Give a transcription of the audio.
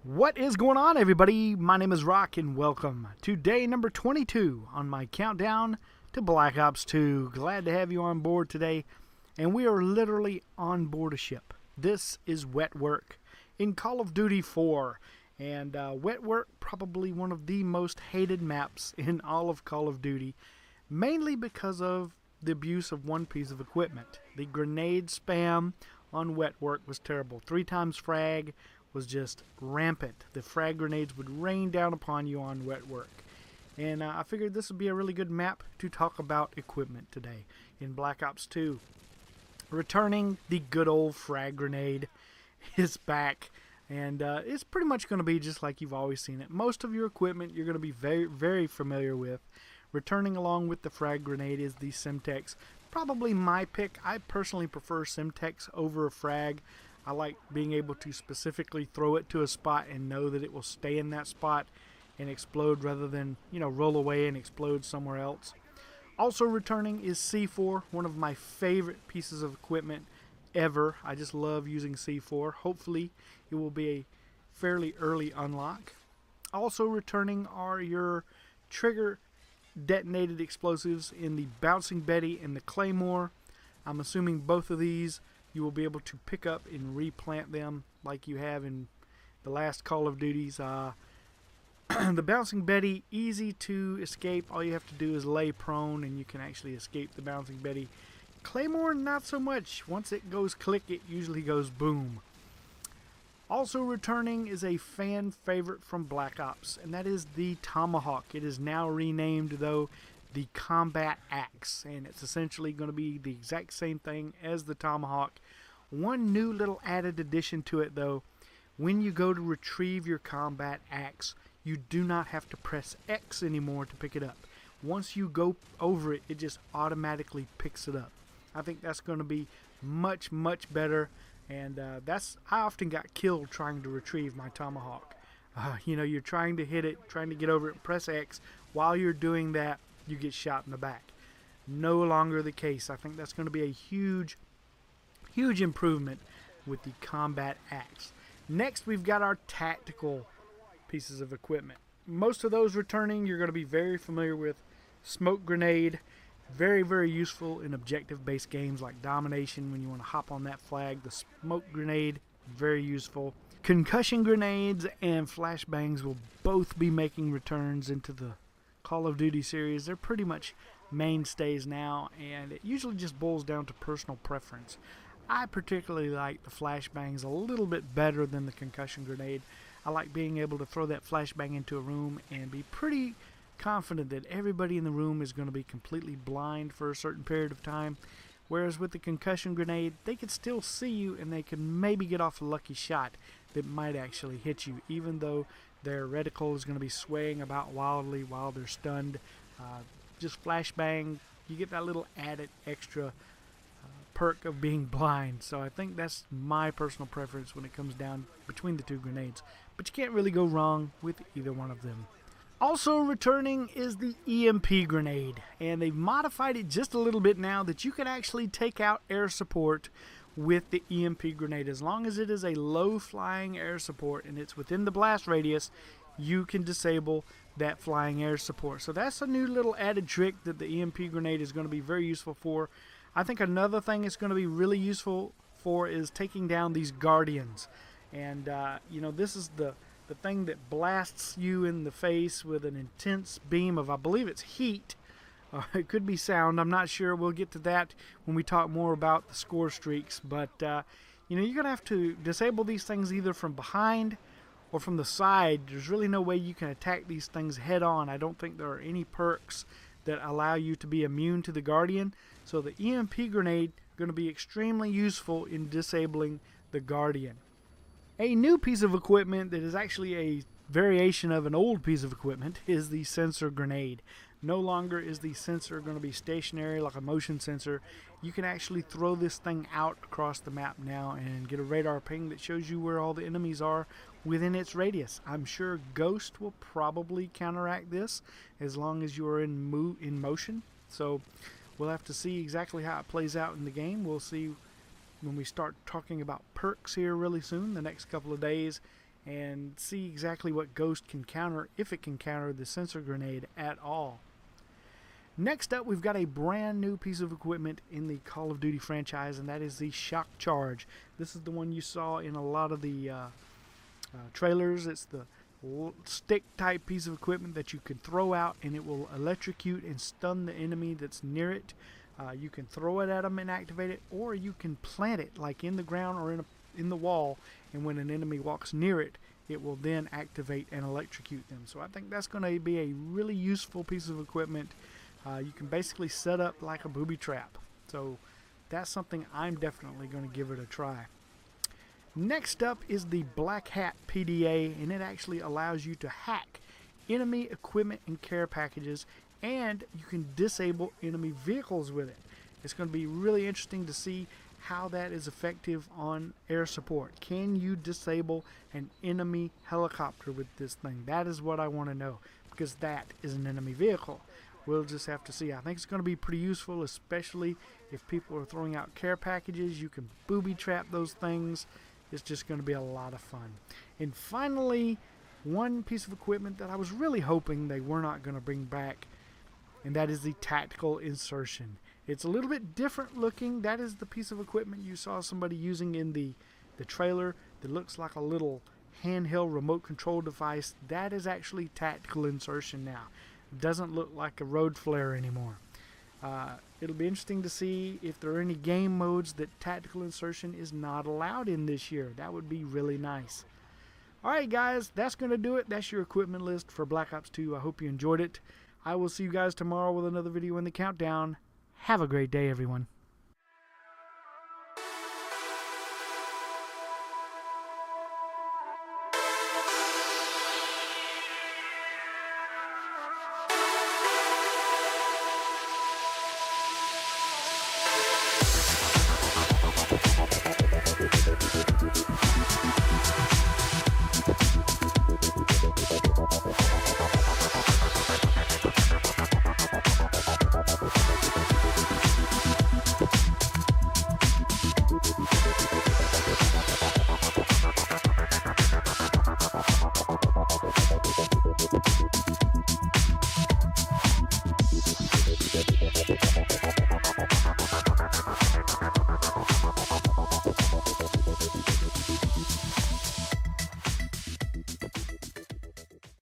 What is going on, everybody? My name is Rock, and welcome to day number 22 on my countdown to Black Ops 2. Glad to have you on board today, and we are literally on board a ship. This is Wet Work in Call of Duty 4, and Wet Work, probably one of the most hated maps in all of Call of Duty, mainly because of the abuse of one piece of equipment. The grenade spam on Wet Work was terrible. 3 times frag was just rampant. The frag grenades would rain down upon you on Wet Work. And I figured this would be a really good map to talk about equipment today in Black Ops 2. Returning, the good old frag grenade is back, and it's pretty much going to be just like you've always seen it. Most of your equipment you're going to be very familiar with. Returning along with the frag grenade is the Semtex. Probably my pick. I personally prefer Semtex over a frag. I like being able to specifically throw it to a spot and know that it will stay in that spot and explode rather than, roll away and explode somewhere else. Also returning is C4, one of my favorite pieces of equipment ever. I just love using C4. Hopefully it will be a fairly early unlock. Also returning are your trigger detonated explosives in the Bouncing Betty and the Claymore. I'm assuming both of these you will be able to pick up and replant them like you have in the last Call of Duties. The Bouncing Betty, easy to escape. All you have to do is lay prone and you can actually escape the Bouncing Betty. Claymore, not so much. Once it goes click, it usually goes boom. Also returning is a fan favorite from Black Ops, and that is the Tomahawk. It is now renamed, though, the Combat Axe, and it's essentially going to be the exact same thing as the Tomahawk. One new little added addition to it, though: when you go to retrieve your Combat Axe, you do not have to press X anymore to pick it up. Once you go over it, it just automatically picks it up. I think that's going to be much better, and I often got killed trying to retrieve my Tomahawk. You're trying to hit it, trying to get over it, press X. While you're doing that, you get shot in the back. No longer the case. I think that's going to be a huge improvement with the Combat Axe. Next, we've got our tactical pieces of equipment. Most of those returning you're going to be very familiar with. Smoke grenade, very useful in objective-based games like Domination when you want to hop on that flag. The smoke grenade, very useful. Concussion grenades and flashbangs will both be making returns into the Call of Duty series. They're pretty much mainstays now, and it usually just boils down to personal preference. I particularly like the flashbangs a little bit better than the concussion grenade. I like being able to throw that flashbang into a room and be pretty confident that everybody in the room is going to be completely blind for a certain period of time, whereas with the concussion grenade, they could still see you and they can maybe get off a lucky shot that might actually hit you, even though their reticle is going to be swaying about wildly while they're stunned. Just flashbang, you get that little added extra perk of being blind. So I think that's my personal preference when it comes down between the two grenades. But you can't really go wrong with either one of them. Also returning is the EMP grenade, and they've modified it just a little bit now that you can actually take out air support with the EMP grenade. As long as it is a low flying air support and it's within the blast radius, you can disable that flying air support. So that's a new little added trick that the EMP grenade is going to be very useful for. I think another thing it's going to be really useful for is taking down these Guardians. And this is the thing that blasts you in the face with an intense beam of, I believe it's heat. It could be sound. I'm not sure. We'll get to that when we talk more about the score streaks. But, you're going to have to disable these things either from behind or from the side. There's really no way you can attack these things head on. I don't think there are any perks that allow you to be immune to the Guardian. So the EMP grenade is going to be extremely useful in disabling the Guardian. A new piece of equipment that is actually a variation of an old piece of equipment is the sensor grenade. No longer is the sensor going to be stationary like a motion sensor. You can actually throw this thing out across the map now and get a radar ping that shows you where all the enemies are within its radius. I'm sure Ghost will probably counteract this as long as you are in motion. So we'll have to see exactly how it plays out in the game. We'll see when we start talking about perks here really soon, the next couple of days, and see exactly what Ghost can counter, if it can counter the sensor grenade at all. Next up, we've got a brand new piece of equipment in the Call of Duty franchise, and that is the Shock Charge. This is the one you saw in a lot of the trailers. It's the stick type piece of equipment that you can throw out, and it will electrocute and stun the enemy that's near it. You can throw it at them and activate it, or you can plant it like in the ground or in the wall, and when an enemy walks near it, it will then activate and electrocute them. So I think that's going to be a really useful piece of equipment. You can basically set up like a booby trap. So that's something I'm definitely going to give it a try. Next up is the Black Hat PDA, and it actually allows you to hack enemy equipment and care packages, and you can disable enemy vehicles with it. It's going to be really interesting to see how that is effective on air support. Can you disable an enemy helicopter with this thing? That is what I want to know, because that is an enemy vehicle. We'll just have to see. I think it's going to be pretty useful, especially if people are throwing out care packages. You can booby trap those things. It's just going to be a lot of fun. And finally, one piece of equipment that I was really hoping they were not going to bring back, and that is the tactical insertion. It's a little bit different looking. That is the piece of equipment you saw somebody using in the trailer that looks like a little handheld remote control device. That is actually tactical insertion now. It doesn't look like a road flare anymore. It'll be interesting to see if there are any game modes that tactical insertion is not allowed in this year. That would be really nice. Alright guys, that's going to do it. That's your equipment list for Black Ops 2. I hope you enjoyed it. I will see you guys tomorrow with another video in the countdown. Have a great day, everyone.